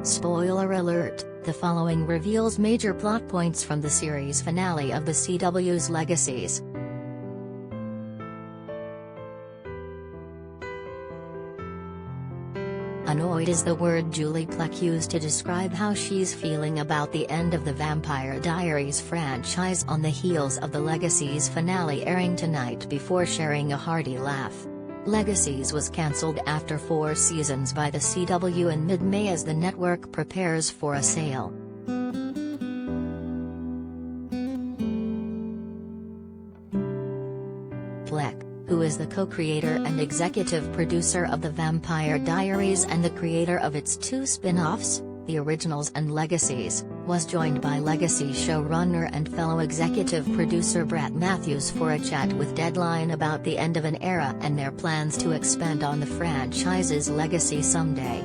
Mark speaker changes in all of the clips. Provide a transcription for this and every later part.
Speaker 1: Spoiler alert, the following reveals major plot points from the series finale of the CW's Legacies. Annoyed is the word Julie Plec used to describe how she's feeling about the end of the Vampire Diaries franchise on the heels of the Legacies finale airing tonight, before sharing a hearty laugh. Legacies was cancelled after 4 seasons by the CW in mid-May as the network prepares for a sale. Plec, who is the co-creator and executive producer of The Vampire Diaries and the creator of its 2 spin-offs, The Originals and Legacies, was joined by Legacy showrunner and fellow executive producer Brett Matthews for a chat with Deadline about the end of an era and their plans to expand on the franchise's legacy someday.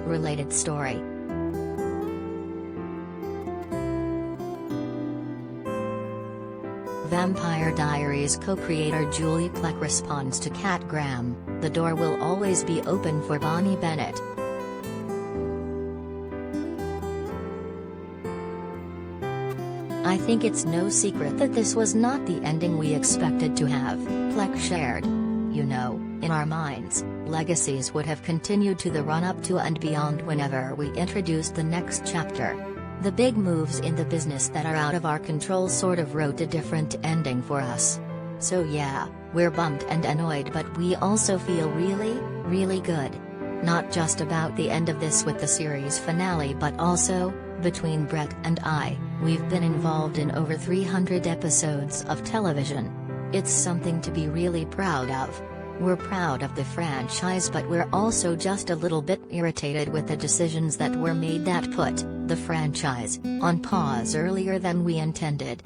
Speaker 1: Related story. Vampire Diaries co-creator Julie Plec responds to Cat Graham, "The door will always be open for Bonnie Bennett." "I think it's no secret that this was not the ending we expected to have," Plec shared. "You know, in our minds, Legacies would have continued to the run-up to and beyond whenever we introduced the next chapter. The big moves in the business that are out of our control sort of wrote a different ending for us. So yeah, we're bummed and annoyed, but we also feel really good. Not just about the end of this with the series finale, but also, between Brett and I, we've been involved in over 300 episodes of television. It's something to be really proud of. We're proud of the franchise, but we're also just a little bit irritated with the decisions that were made that put the franchise on pause earlier than we intended."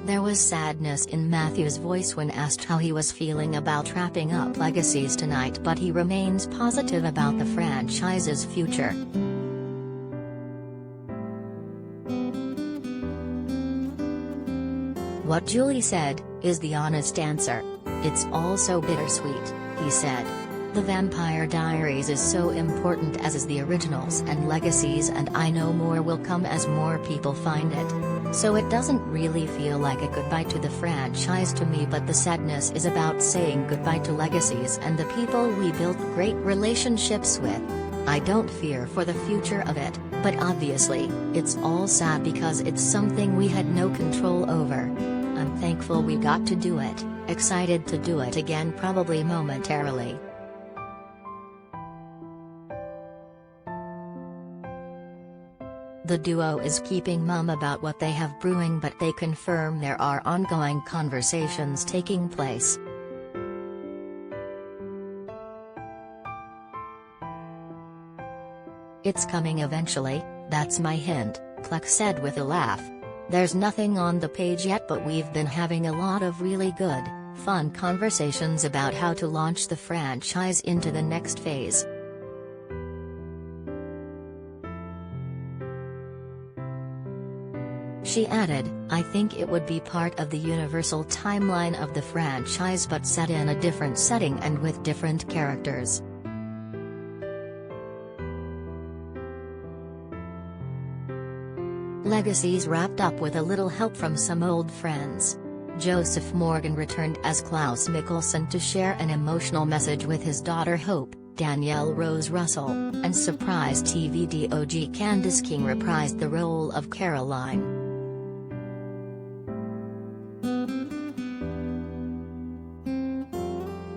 Speaker 1: There was sadness in Matthew's voice when asked how he was feeling about wrapping up Legacies tonight, but he remains positive about the franchise's future. "What Julie said is the honest answer. It's all so bittersweet," he said. "The Vampire Diaries is so important, as is the Originals and Legacies, and I know more will come as more people find it. So it doesn't really feel like a goodbye to the franchise to me, but the sadness is about saying goodbye to Legacies and the people we built great relationships with. I don't fear for the future of it, but obviously, it's all sad because it's something we had no control over. I'm thankful we got to do it, excited to do it again, probably momentarily." The duo is keeping mum about what they have brewing, but they confirm there are ongoing conversations taking place. "It's coming eventually, that's my hint," Plec said with a laugh. "There's nothing on the page yet, but we've been having a lot of really good, fun conversations about how to launch the franchise into the next phase." She added, "I think it would be part of the universal timeline of the franchise, but set in a different setting and with different characters." Legacies wrapped up with a little help from some old friends. Joseph Morgan returned as Klaus Mikkelsen to share an emotional message with his daughter Hope. Danielle Rose Russell, and surprise TV DOG Candice King reprised the role of Caroline.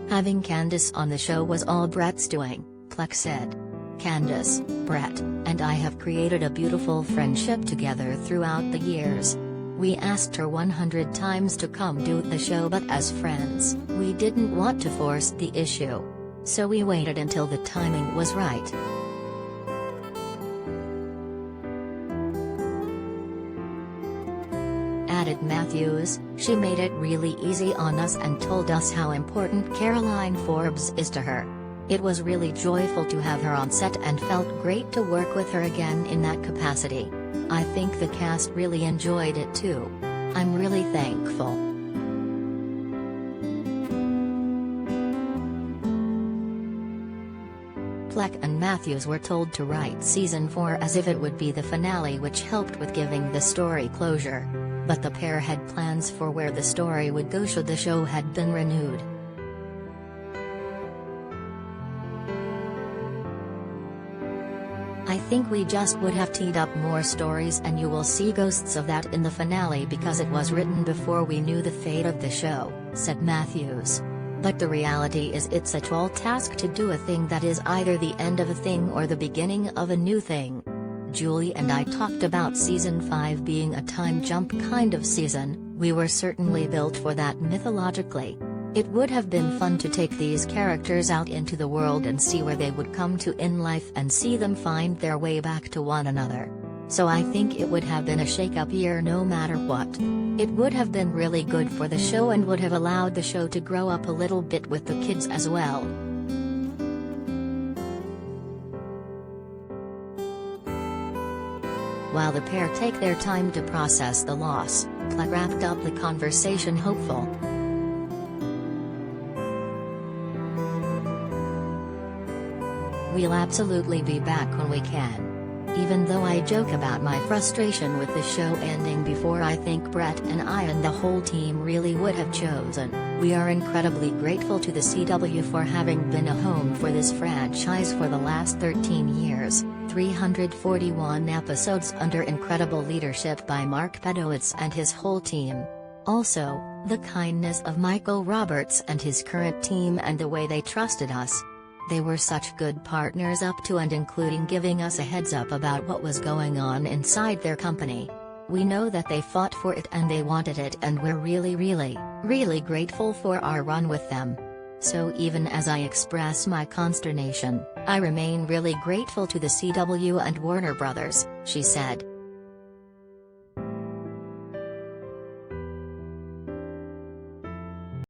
Speaker 1: "Having Candice on the show was all Brett's doing," Plec said. "Candice, Brett, and I have created a beautiful friendship together throughout the years. We asked her 100 times to come do the show, but as friends, we didn't want to force the issue. So we waited until the timing was right." Added Matthews, "She made it really easy on us and told us how important Caroline Forbes is to her. It was really joyful to have her on set and felt great to work with her again in that capacity. I think the cast really enjoyed it too. I'm really thankful. Plec and Matthews were told to write season 4 as if it would be the finale, which helped with giving the story closure. But the pair had plans for where the story would go should the show had been renewed. I think we just would have teed up more stories, and you will see ghosts of that in the finale because it was written before we knew the fate of the show, said Matthews. But the reality is it's a tall task to do a thing that is either the end of a thing or the beginning of a new thing. Julie and I talked about season 5 being a time jump kind of season. We were certainly built for that mythologically. It would have been fun to take these characters out into the world and see where they would come to in life and see them find their way back to one another. So I think it would have been a shake-up year no matter what. It would have been really good for the show and would have allowed the show to grow up a little bit with the kids as well. While the pair take their time to process the loss, Plec wrapped up the conversation hopeful. We'll absolutely be back when we can. Even though I joke about my frustration with the show ending before I think Brett and I and the whole team really would have chosen, we are incredibly grateful to the CW for having been a home for this franchise for the last 13 years, 341 episodes under incredible leadership by Mark Pedowitz and his whole team. Also, the kindness of Michael Roberts and his current team and the way they trusted us. They were such good partners up to and including giving us a heads up about what was going on inside their company. We know that they fought for it and they wanted it, and we're really grateful for our run with them. So even as I express my consternation, I remain really grateful to the CW and Warner Brothers, she said.